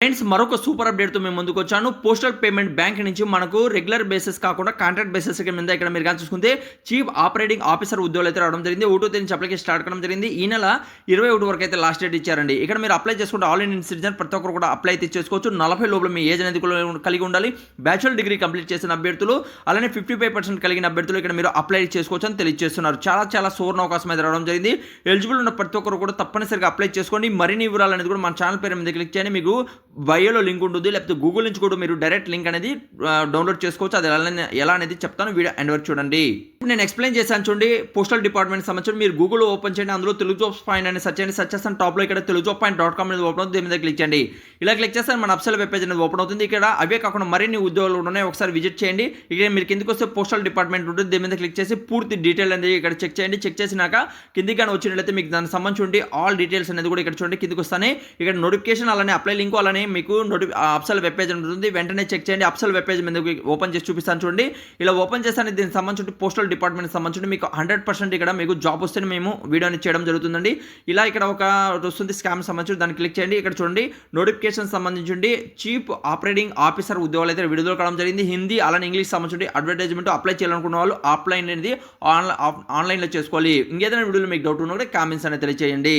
Friends మరొక super అప్డేట్తో మేము ముందుకు వచ్చాను. పోస్టల్ పేమెంట్ బ్యాంక్ నుంచి మనకు రెగ్యులర్ బేసిస్ కాకుండా కాంట్రాక్ట్ బేసిస్ మీద ఇక్కడ మీరు కానీ చూసుకుంటే చీఫ్ ఆపరేటింగ్ ఆఫీసర్ ఉద్యోగాలు అయితే రావడం జరిగింది. 1వ తేదీ నుంచి అప్లికేషన్ స్టార్ట్ కావడం జరిగింది. ఈ నెల 21 వరకు అయితే లాస్ట్ డేట్ ఇచ్చారండి. ఇక్కడ మీరు అప్లై చేసుకుంటే ఆల్ ఇండియన్ సిటిజన్ ప్రతి ఒక్కరు కూడా అప్లై అయితే చేసుకోవచ్చు. 40 లోపల మీ ఏజ్ అనేది కలిగి ఉండాలి. బ్యాచులర్ డిగ్రీ కంప్లీట్ చేసిన అభ్యర్థులు అలానే 55% కలిగిన అభ్యర్థులు ఇక్కడ మీరు అప్లై చేసుకోవచ్చు అని తెలియజేస్తున్నారు. చాలా సువర్ణ అవకాశం అయితే రావడం జరిగింది. ఎలిజిబుల్ ఉన్న ప్రతి ఒక్కరు కూడా తప్పనిసరిగా అప్లై చేసుకోండి. మరిన్ని వివరాలు అనేది కూడా మన ఛానల్ పేరు మీద క్లిక్ చేయండి. మీకు బయోలో లింక్ ఉంటుంది, లేకపోతే గూగుల్ నుంచి కూడా మీరు డైరెక్ట్ లింక్ అనేది డౌన్లోడ్ చేసుకోవచ్చు. అది ఎలా అనేది చెప్తాను, వీడియో ఎండ్ వరకు చూడండి. నేను ఎక్స్ప్లెయిన్ చేశాను చూడండి. పోస్టల్ డిపార్ట్మెంట్ సంబంధించి మీరు గూగుల్ ఓపెన్ చేయండి, అందులో తెలుగు జాబ్స్ పాయింట్ అని సెర్చ్ చేయండి. సెర్చ్ చేస్తాను టాప్లో ఇక్కడ telugujob.com అనేది ఓపెన్ అవుతుంది. దీని మీద క్లిక్ చేయండి. ఇలా క్లిక్ చేస్తే మన అఫీషియల్ వెబ్ పేజ్ అనేది ఓపెన్ అవుతుంది. ఇక్కడ అవే కాకుండా మరిన్ని ఉద్యోగాలు ఉన్నాయి, ఒకసారి విజిట్ చేయండి. ఇక్కడ మీరు కిందకి వస్తే పోస్టల్ డిపార్ట్మెంట్ ఉంటుంది, దీని మీద క్లిక్ చేసి పూర్తి డీటెయిల్ అనేది ఇక్కడ చెక్ చేయండి. చెక్ చేసినాక కిందికి కానీ వచ్చినట్లయితే మీకు దానికి సంబంధించి ఆల్ డీటెయిల్స్ అనేది కూడా ఇక్కడ చూడండి. కిందకి వస్తానే ఇక్కడ నోటిఫికేషన్ అలానే అప్లై లింక్ అలానే మీకు అఫీషియల్ వెబ్ పేజ్ ఉంటుంది. వెంటనే చెక్ చేయండి. అఫీషియల్ వెబ్ పేజ్ మీద ఓపెన్ చేసి చూపిస్తాను చూడండి. ఇలా ఓపెన్ చేస్తాను. దీనికి సంబంధించి పోస్టల్ డిపార్ట్మెంట్ సంబంధించి మీకు 100% ఇక్కడ మీకు జాబ్ వస్తే మేము వీడియోని చేయడం జరుగుతుందండి. ఇలా ఇక్కడ ఒక వస్తుంది స్కామ్ సంబంధించి, దాన్ని క్లిక్ చేయండి. ఇక్కడ చూడండి నోటిఫికేషన్ సంబంధించి చీఫ్ ఆపరేటింగ్ ఆఫీసర్ ఉద్యోగాలు అయితే విడుదల కావడం జరిగింది. హిందీ అలానే ఇంగ్లీష్ సంబంధించి అడ్వర్టైజ్మెంట్ అప్లై చేయాలనుకున్న వాళ్ళు ఆఫ్లైన్ అనేది ఆన్లైన్లో చేసుకోవాలి. ఇంకేదైనా వీడియోలో మీకు డౌట్ ఉన్నా కూడా కామెంట్స్ అనేది తెలియజేయండి.